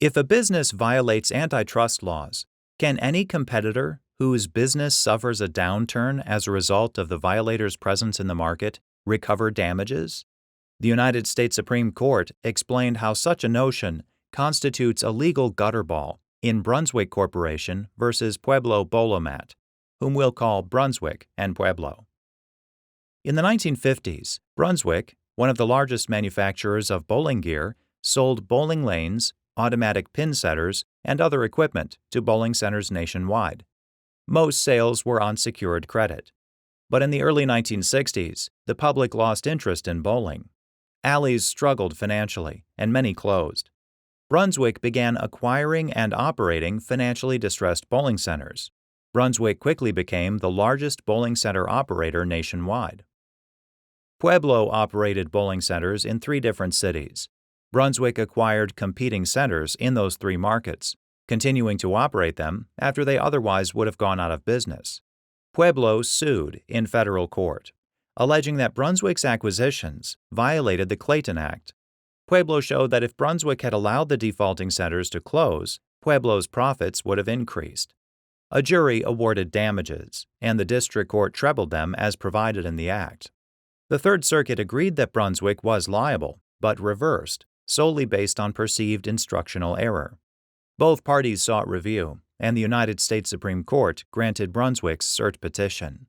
If a business violates antitrust laws, can any competitor whose business suffers a downturn as a result of the violator's presence in the market recover damages? The United States Supreme Court explained how such a notion constitutes a legal gutterball in Brunswick Corporation versus Pueblo Bowl-O-Mat, whom we'll call Brunswick and Pueblo. In the 1950s, Brunswick, one of the largest manufacturers of bowling gear, sold bowling lanes, automatic pin setters, and other equipment to bowling centers nationwide. Most sales were on secured credit. But in the early 1960s, the public lost interest in bowling. Alleys struggled financially, and many closed. Brunswick began acquiring and operating financially distressed bowling centers. Brunswick quickly became the largest bowling center operator nationwide. Pueblo operated bowling centers in 3 different cities. Brunswick acquired competing centers in those 3 markets, continuing to operate them after they otherwise would have gone out of business. Pueblo sued in federal court, alleging that Brunswick's acquisitions violated the Clayton Act. Pueblo showed that if Brunswick had allowed the defaulting centers to close, Pueblo's profits would have increased. A jury awarded damages, and the district court trebled them as provided in the act. The Third Circuit agreed that Brunswick was liable, but reversed, solely based on perceived instructional error. Both parties sought review, and the United States Supreme Court granted Brunswick's cert petition.